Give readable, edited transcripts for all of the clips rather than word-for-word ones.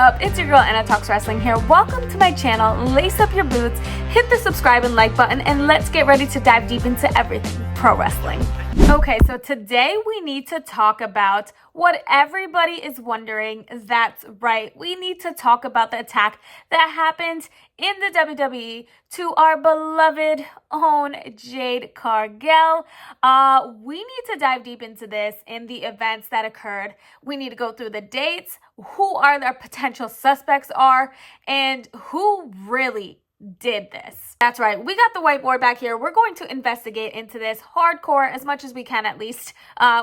up? It's your girl Anna Talks Wrestling here. Welcome to my channel. Lace up your boots, hit the subscribe and like button, and let's get ready to dive deep into everything pro wrestling. Okay, so today we need to talk about what everybody is wondering. That's right. We need to talk about the attack that happened in the WWE to our beloved own Jade Cargill. We need to dive deep into this in the events that occurred. We need to go through the dates, who are their potential suspects are, and who really did this. That's right. We got the whiteboard back here. We're going to investigate into this hardcore as much as we can, at least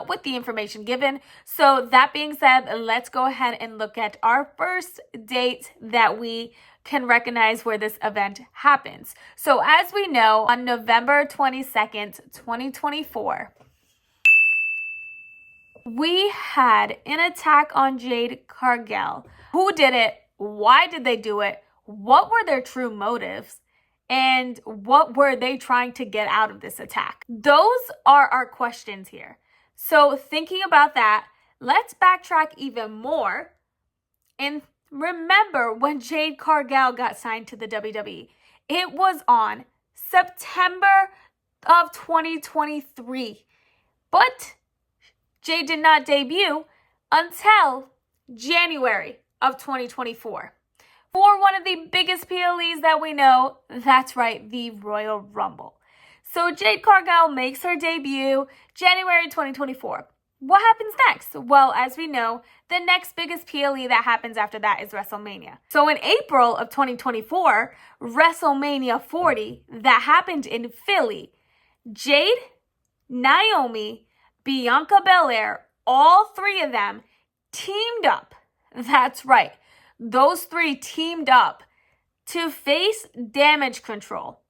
with the information given. So that being said, let's go ahead and look at our first date that we can recognize where this event happens. So as we know, on November 22nd, 2024, we had an attack on Jade Cargill. Who did it? Why did they do it? What were their true motives? And what were they trying to get out of this attack? Those are our questions here. So thinking about that, let's backtrack even more and remember when Jade Cargill got signed to the WWE. It was on September of 2023. But Jade did not debut until January of 2024. For one of the biggest PLEs that we know, that's right, the Royal Rumble. So Jade Cargill makes her debut January 2024. What happens next? Well, as we know, the next biggest PLE that happens after that is WrestleMania. So in April of 2024, WrestleMania 40, that happened in Philly, Jade, Naomi, Bianca Belair, all three of them teamed up. That's right. Those three teamed up to face Damage Control.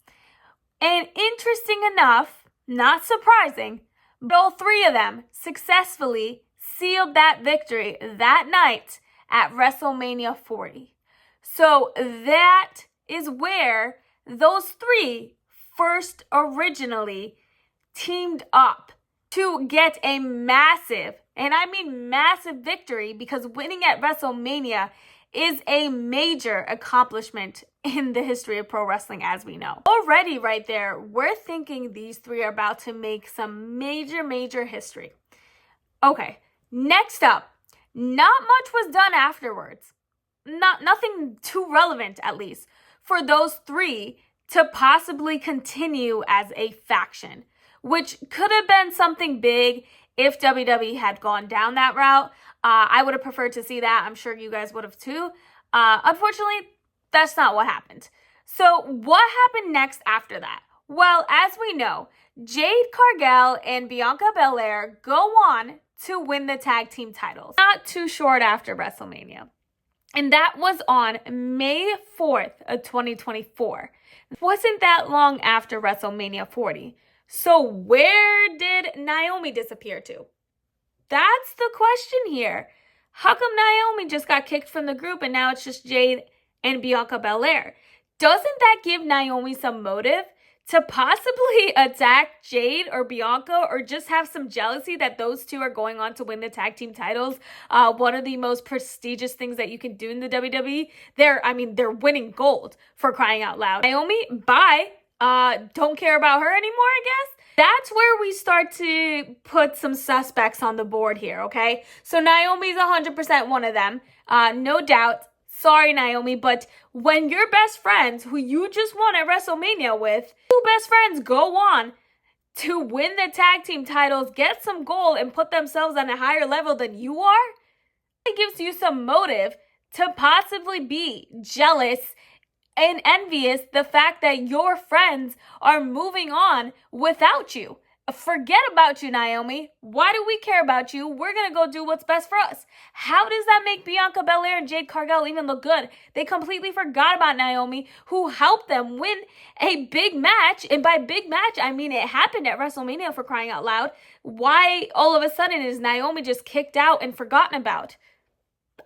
And interesting enough, not surprising, but all three of them successfully sealed that victory that night at WrestleMania 40. So that is where those three first originally teamed up to get a massive, and I mean massive victory, because winning at WrestleMania is a major accomplishment in the history of pro wrestling, as we know. Already right there, we're thinking these three are about to make some major history. Okay, next up, not much was done afterwards. Nothing too relevant, at least, for those three to possibly continue as a faction, which could have been something big if WWE had gone down that route. I would have preferred to see that. I'm sure you guys would have too. Unfortunately, that's not what happened. So what happened next after that? Well, as we know, Jade Cargill and Bianca Belair go on to win the tag team titles not too short after WrestleMania. And that was on May 4th of 2024. It wasn't that long after WrestleMania 40. So where did Naomi disappear to? That's the question here. How come Naomi just got kicked from the group and now it's just Jade and Bianca Belair? Doesn't that give Naomi some motive to possibly attack Jade or Bianca, or just have some jealousy that those two are going on to win the tag team titles? One of the most prestigious things that you can do in the WWE. They're winning gold, for crying out loud. Naomi, bye. Don't care about her anymore, I guess. That's where we start to put some suspects on the board here, okay? So Naomi's 100% one of them, no doubt. Sorry, Naomi, but when your best friends, who you just won at WrestleMania with, two best friends go on to win the tag team titles, get some gold, and put themselves on a higher level than you are, it gives you some motive to possibly be jealous and envious the fact that your friends are moving on without you. Forget about you, Naomi. Why do we care about you? We're going to go do what's best for us. How does that make Bianca Belair and Jade Cargill even look good? They completely forgot about Naomi, who helped them win a big match. And by big match, I mean it happened at WrestleMania, for crying out loud. Why all of a sudden is Naomi just kicked out and forgotten about?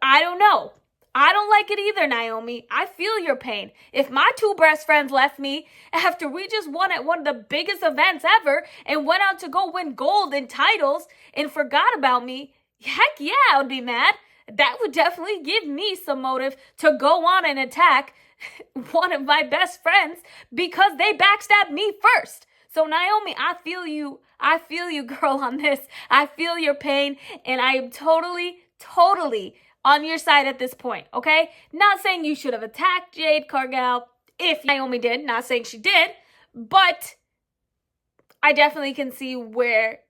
I don't know. I don't like it either, Naomi. I feel your pain. If my two best friends left me after we just won at one of the biggest events ever and went out to go win gold and titles and forgot about me, heck yeah, I would be mad. that would definitely give me some motive to go on and attack one of my best friends because they backstabbed me first. So Naomi, I feel you, girl, on this. I feel your pain, and I am totally on your side at this point, okay? Not saying you should have attacked Jade Cargill if Naomi did, not saying she did, but I definitely can see where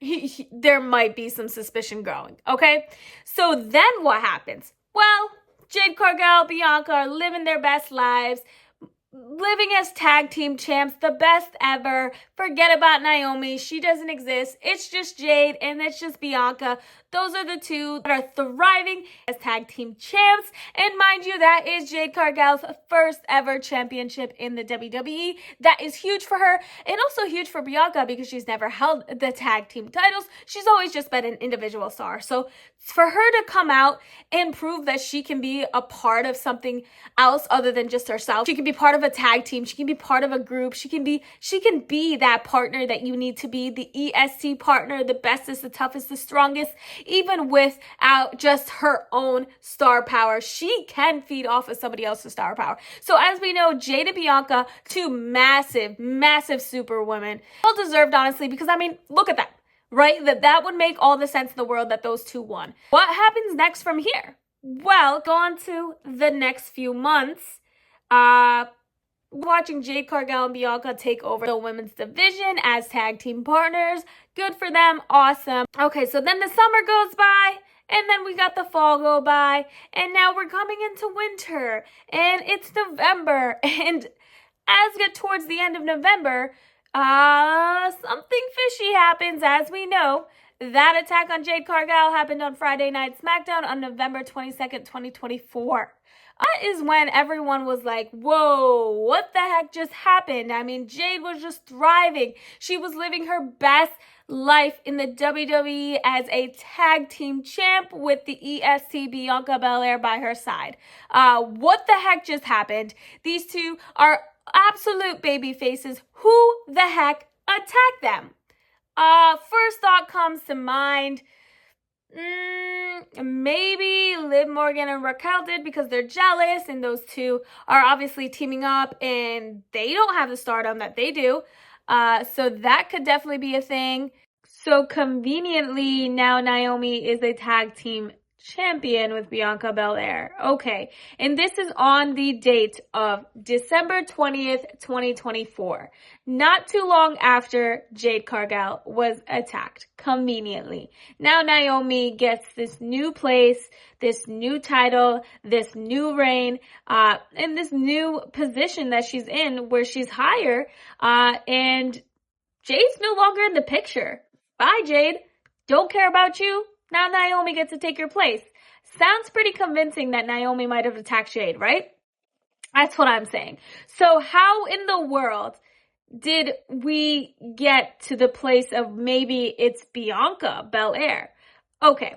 there might be some suspicion growing, okay? So then what happens? Well, Jade Cargill, Bianca are living their best lives, living as tag team champs, the best ever. Forget about Naomi. She doesn't exist. It's just Jade and it's just Bianca. Those are the two that are thriving as tag team champs. And mind you, that is Jade Cargill's first ever championship in the WWE. That is huge for her and also huge for Bianca because she's never held the tag team titles. She's always just been an individual star. So for her to come out and prove that she can be a part of something else other than just herself, she can be part of a tag team, she can be part of a group, she can be that partner that you need to be, the EST partner, the bestest, the toughest, the strongest. Even without just her own star power, she can feed off of somebody else's star power. So as we know, Jade and Bianca, two massive super women, well deserved, honestly, because I mean, look at that, right? That would make all the sense in the world that those two won. What happens next from here? Well, go on to the next few months. Watching Jade Cargill and Bianca take over the women's division as tag team partners. Good for them. Awesome. Okay, so then the summer goes by, and then we got the fall go by, and now we're coming into winter, and it's November, and as we get towards the end of November, something fishy happens, as we know. That attack on Jade Cargill happened on Friday Night Smackdown on November 22nd, 2024. That is when everyone was like, whoa, what the heck just happened? I mean, Jade was just thriving. She was living her best life in the WWE as a tag team champ with the EST Bianca Belair by her side. What the heck just happened? These two are absolute baby faces. Who the heck attacked them? First thought comes to mind, maybe Liv Morgan and Raquel did because they're jealous and those two are obviously teaming up and they don't have the stardom that they do. So that could definitely be a thing. So conveniently, now Naomi is a tag team champion with Bianca Belair. Okay, and this is on the date of December 20th, 2024. Not too long after Jade Cargill was attacked, conveniently. Now Naomi gets this new place, this new title, this new reign, and this new position that she's in where she's higher, and Jade's no longer in the picture. Bye, Jade. Don't care about you. Now Naomi gets to take your place. Sounds pretty convincing that Naomi might have attacked Jade, right? That's what I'm saying. So how in the world did we get to the place of maybe it's Bianca Belair? Okay,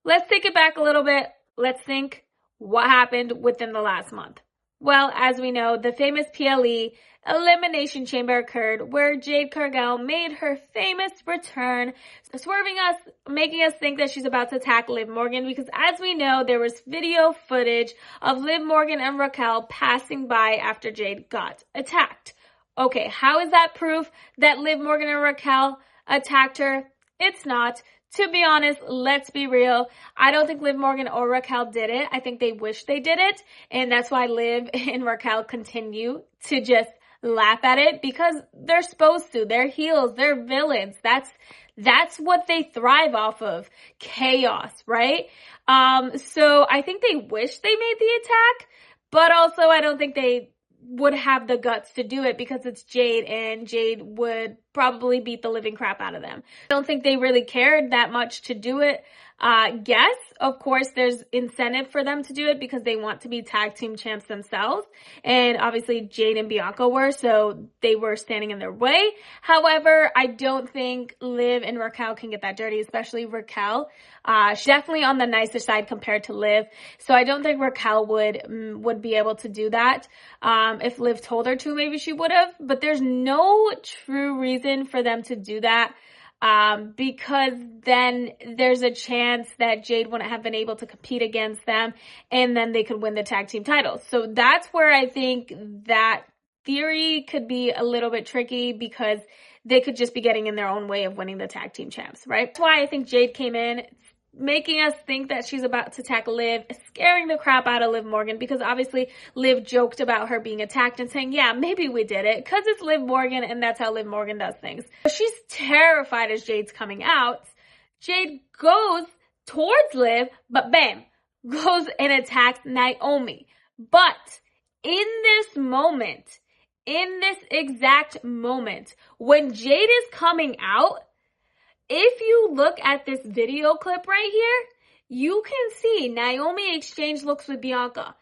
let's take it back a little bit. Let's think what happened within the last month. Well, as we know, the famous PLE Elimination Chamber occurred where Jade Cargill made her famous return, swerving us, making us think that she's about to attack Liv Morgan because as we know, there was video footage of Liv Morgan and Raquel passing by after Jade got attacked. Okay, how is that proof that Liv Morgan and Raquel attacked her? It's not. To be honest, let's be real. I don't think Liv Morgan or Raquel did it. I think they wish they did it. And that's why Liv and Raquel continue to just laugh at it because they're supposed to. They're heels. They're villains. That's what they thrive off of. Chaos, right? So I think they wish they made the attack, but also I don't think they would have the guts to do it because it's Jade and Jade would probably beat the living crap out of them. I don't think they really cared that much to do it. Yes, of course, there's incentive for them to do it because they want to be tag team champs themselves. And obviously Jade and Bianca were, so they were standing in their way. However, I don't think Liv and Raquel can get that dirty, especially Raquel. She's definitely on the nicer side compared to Liv. So I don't think Raquel would be able to do that. If Liv told her to, maybe she would have. But there's no true reason for them to do that. because then there's a chance that Jade wouldn't have been able to compete against them, and then they could win the tag team titles. So that's where I think that theory could be a little bit tricky, because they could just be getting in their own way of winning the tag team champs, right? That's why I think Jade came in, making us think that she's about to attack Liv, scaring the crap out of Liv Morgan, because obviously Liv joked about her being attacked and saying, yeah, maybe we did it, because it's Liv Morgan and that's how Liv Morgan does things. She's terrified as Jade's coming out. Jade goes towards Liv, but bam, goes and attacks Naomi. But in this exact moment, when Jade is coming out, if you look at this video clip right here, you can see Naomi exchange looks with Bianca.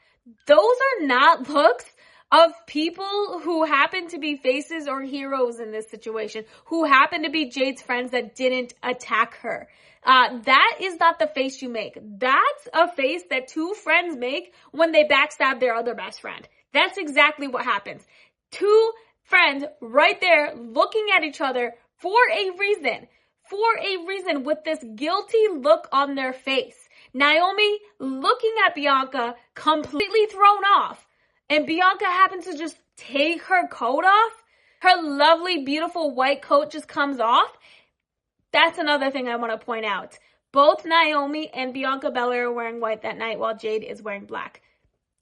Those are not looks of people who happen to be faces or heroes in this situation, who happen to be Jade's friends that didn't attack her. That is not the face you make. That's a face that two friends make when they backstab their other best friend. That's exactly what happens. Two friends right there looking at each other for a reason with this guilty look on their face. Naomi looking at Bianca, completely thrown off, and Bianca happens to just take her coat off. Her lovely, beautiful white coat just comes off. That's another thing I want to point out. Both Naomi and Bianca Belair are wearing white that night, while Jade is wearing black.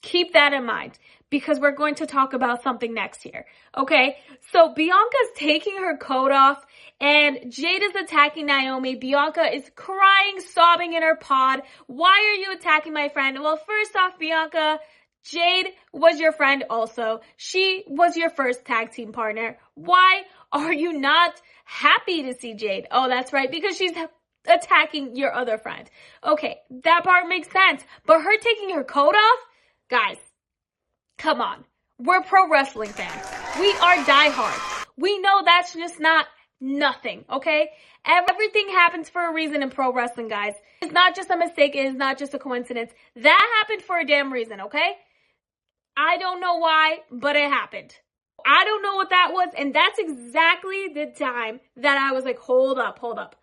Keep that in mind, because we're going to talk about something next here, okay? So Bianca's taking her coat off, and Jade is attacking Naomi. Bianca is crying, sobbing in her pod. Why are you attacking my friend? Well, first off, Bianca, Jade was your friend also. She was your first tag team partner. Why are you not happy to see Jade? Oh, that's right, because she's attacking your other friend. Okay, that part makes sense. But her taking her coat off? Guys, come on. We're pro wrestling fans. We are diehards. We know that's just not nothing, okay? Everything happens for a reason in pro wrestling, guys. It's not just a mistake. It is not just a coincidence. That happened for a damn reason, okay? I don't know why, but it happened. I don't know what that was, and that's exactly the time that I was like, hold up.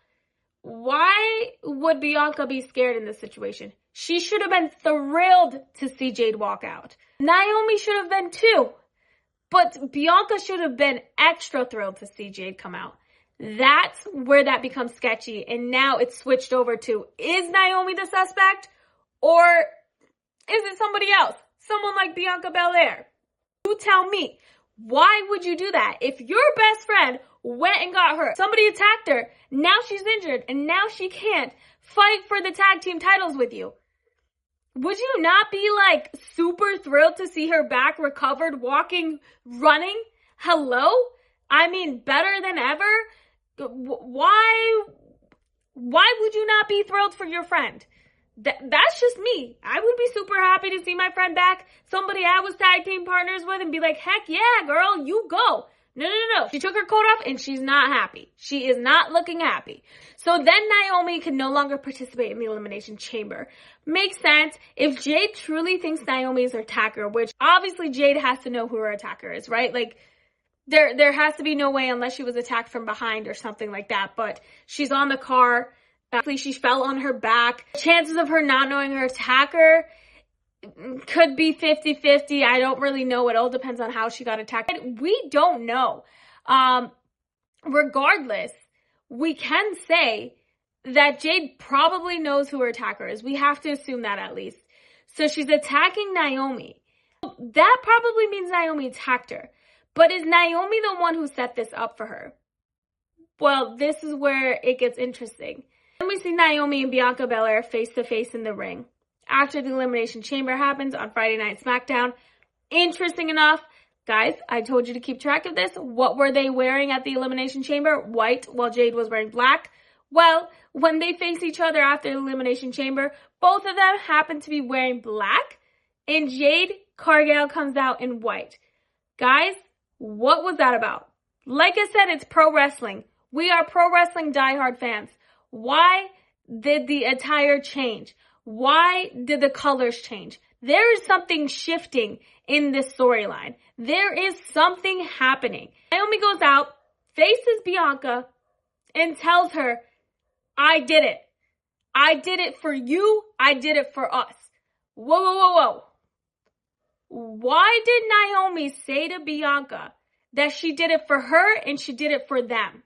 Why would Bianca be scared in this situation? She should have been thrilled to see Jade walk out. Naomi should have been too. But Bianca should have been extra thrilled to see Jade come out. That's where that becomes sketchy. And now it's switched over to, is Naomi the suspect? Or is it somebody else? Someone like Bianca Belair? You tell me. Why would you do that? If your best friend went and got hurt, somebody attacked her, now she's injured, and now she can't fight for the tag team titles with you, would you not be like super thrilled to see her back, recovered, walking, running? Hello? I mean, better than ever? Why would you not be thrilled for your friend? That's just me. I would be super happy to see my friend back, somebody I was tag team partners with, and be like, heck yeah, girl, you go. No. She took her coat off and she's not happy. She is not looking happy. So then Naomi can no longer participate in the Elimination Chamber. Makes sense. If Jade truly thinks Naomi is her attacker, which obviously Jade has to know who her attacker is, right? Like, there has to be no way unless she was attacked from behind or something like that. But she's on the car. Actually, she fell on her back. Chances of her not knowing her attacker could be 50-50. I don't really know. It all depends on how she got attacked. We don't know. Regardless, we can say that Jade probably knows who her attacker is. We have to assume that at least. So she's attacking Naomi. That probably means Naomi attacked her. But is Naomi the one who set this up for her? Well, this is where it gets interesting. Then we see Naomi and Bianca Belair face to face in the ring. After the Elimination Chamber happens on Friday Night Smackdown. Interesting enough, guys, I told you to keep track of this. What were they wearing at the Elimination Chamber? White, while Jade was wearing black. Well, when they face each other after the Elimination Chamber, both of them happen to be wearing black, and Jade Cargill comes out in white. Guys, what was that about? Like I said, it's pro wrestling. We are pro wrestling diehard fans. Why did the attire change? Why did the colors change? There is something shifting in this storyline. There is something happening. Naomi goes out, faces Bianca, and tells her, I did it. I did it for you. I did it for us. Whoa, whoa, whoa, whoa. Why did Naomi say to Bianca that she did it for her and she did it for them?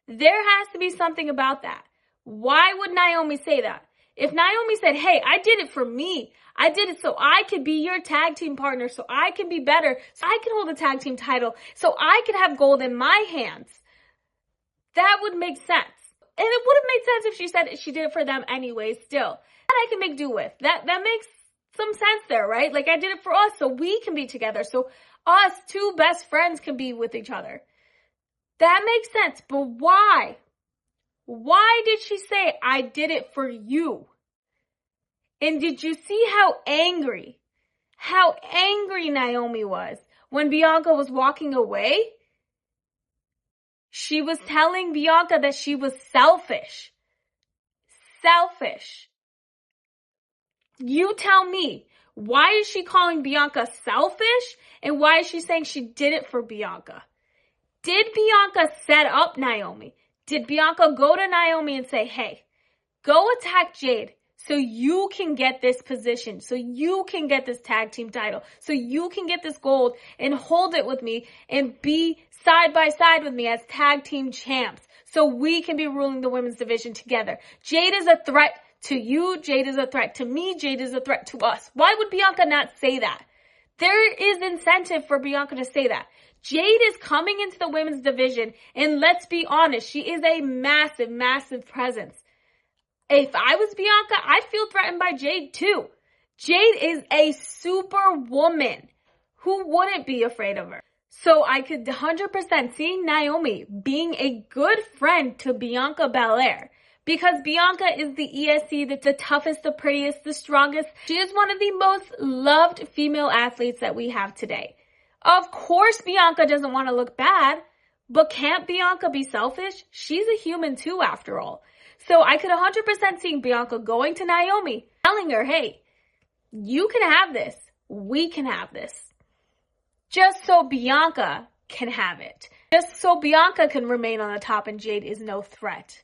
There has to be something about that. Why would Naomi say that? If Naomi said, hey, I did it for me. I did it so I could be your tag team partner, so I can be better, so I can hold the tag team title, so I can have gold in my hands. That would make sense. And it would have made sense if she said she did it for them anyway still. That I can make do with. That makes some sense there, right? Like, I did it for us so we can be together, so us two best friends can be with each other. That makes sense, but why? Why did she say, I did it for you? And did you see how angry Naomi was when Bianca was walking away? She was telling Bianca that she was selfish. Selfish. You tell me, why is she calling Bianca selfish? And why is she saying she did it for Bianca? Did Bianca set up Naomi? Did Bianca go to Naomi and say, hey, go attack Jade so you can get this position, so you can get this tag team title, so you can get this gold and hold it with me and be side by side with me as tag team champs so we can be ruling the women's division together. Jade is a threat to you. Jade is a threat to me. Jade is a threat to us. Why would Bianca not say that? There is incentive for Bianca to say that. Jade is coming into the women's division, and let's be honest, she is a massive, massive presence. If I was Bianca, I'd feel threatened by Jade too. Jade is a superwoman. Who wouldn't be afraid of her? So I could 100% see Naomi being a good friend to Bianca Belair. Because Bianca is the ESC, the toughest, the prettiest, the strongest. She is one of the most loved female athletes that we have today. Of course, Bianca doesn't want to look bad, but can't Bianca be selfish? She's a human too, after all. So I could 100% see Bianca going to Naomi, telling her, hey, you can have this. We can have this. Just so Bianca can have it. Just so Bianca can remain on the top and Jade is no threat.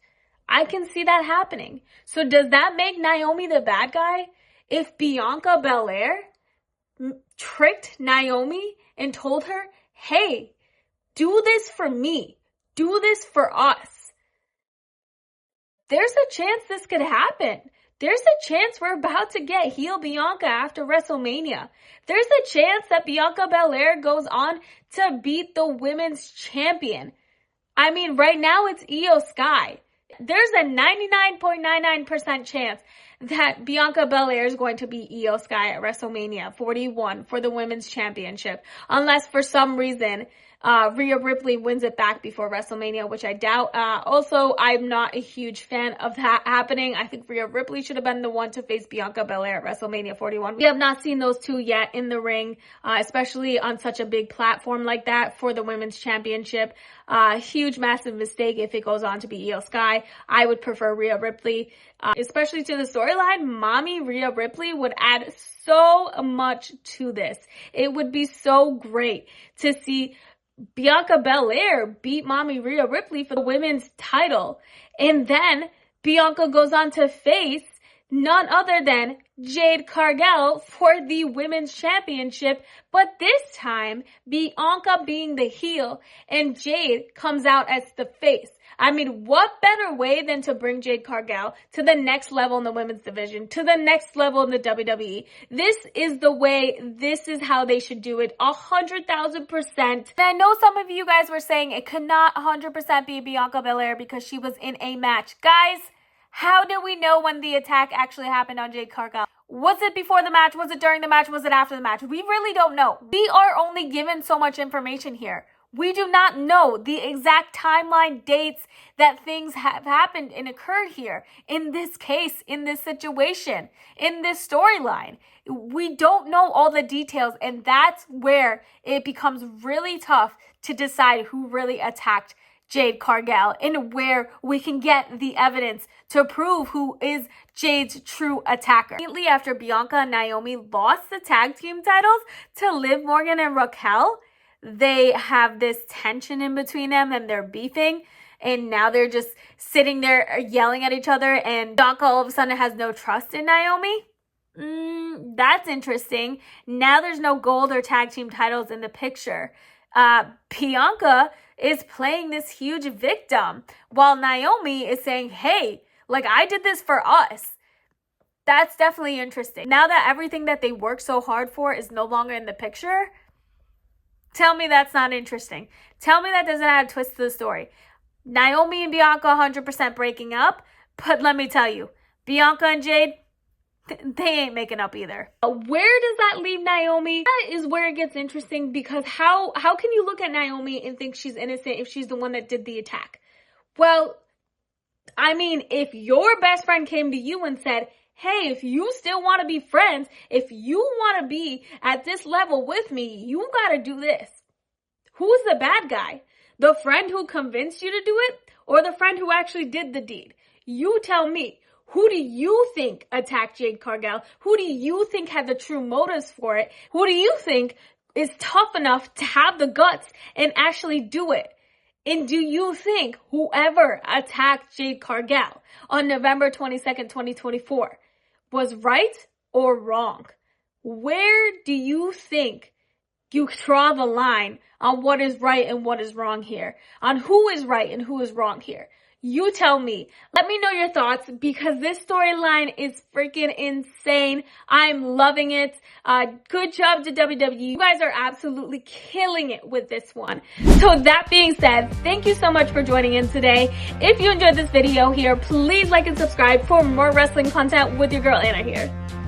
I can see that happening. So does that make Naomi the bad guy? If Bianca Belair tricked Naomi and told her, hey, do this for me. Do this for us. There's a chance this could happen. There's a chance we're about to get heel Bianca after WrestleMania. There's a chance that Bianca Belair goes on to beat the women's champion. I mean, right now it's Iyo Sky. There's a 99.99% chance that Bianca Belair is going to beat Iyo Sky at WrestleMania 41 for the women's championship. Unless for some reason, Rhea Ripley wins it back before WrestleMania, which I doubt. Also, I'm not a huge fan of that happening. I think Rhea Ripley should have been the one to face Bianca Belair at WrestleMania 41. We have not seen those two yet in the ring, especially on such a big platform like that for the women's championship. Huge, massive mistake if it goes on to be Iyo Sky. I would prefer Rhea Ripley, especially to the storyline. Mami Rhea Ripley would add so much to this. It would be so great to see Bianca Belair beat Mami Rhea Ripley for the women's title. And then Bianca goes on to face none other than Jade Cargill for the women's championship. But this time, Bianca being the heel and Jade comes out as the face. I mean, what better way than to bring Jade Cargill to the next level in the women's division, to the next level in the WWE? This is the way, this is how they should do it, 100,000%. And I know some of you guys were saying it could not 100% be Bianca Belair because she was in a match. Guys, how do we know when the attack actually happened on Jade Cargill? Was it before the match? Was it during the match? Was it after the match? We really don't know. We are only given so much information here. We do not know the exact timeline, dates that things have happened and occurred here. In this case, in this situation, in this storyline, we don't know all the details, and that's where it becomes really tough to decide who really attacked Jade Cargill and where we can get the evidence to prove who is Jade's true attacker. Immediately after Bianca and Naomi lost the tag team titles to Liv Morgan and Raquel, they have this tension in between them and they're beefing. and now they're just sitting there yelling at each other, and Bianca all of a sudden has no trust in Naomi? That's interesting. Now there's no gold or tag team titles in the picture. Bianca is playing this huge victim, while Naomi is saying, hey, like, I did this for us. That's definitely interesting. Now that everything that they worked so hard for is no longer in the picture, tell me that's not interesting. Tell me that doesn't add a twist to the story. Naomi and Bianca 100% breaking up, but let me tell you, Bianca and Jade, they ain't making up either. Where does that leave Naomi? That is where it gets interesting, because how can you look at Naomi and think she's innocent if she's the one that did the attack? Well, I mean, if your best friend came to you and said, hey, if you still want to be friends, if you want to be at this level with me, you got to do this. Who's the bad guy? The friend who convinced you to do it, or the friend who actually did the deed? You tell me. Who do you think attacked Jade Cargill? Who do you think had the true motives for it? Who do you think is tough enough to have the guts and actually do it? And do you think whoever attacked Jade Cargill on November 22nd, 2024 was right or wrong? Where do you think you draw the line on what is right and what is wrong here? On who is right and who is wrong here? You tell me. Let me know your thoughts, because this storyline is freaking insane. I'm loving it. Good job to WWE. You guys are absolutely killing it with this one. So that being said, thank you so much for joining in today. If you enjoyed this video here, please like and subscribe for more wrestling content with your girl Anna here.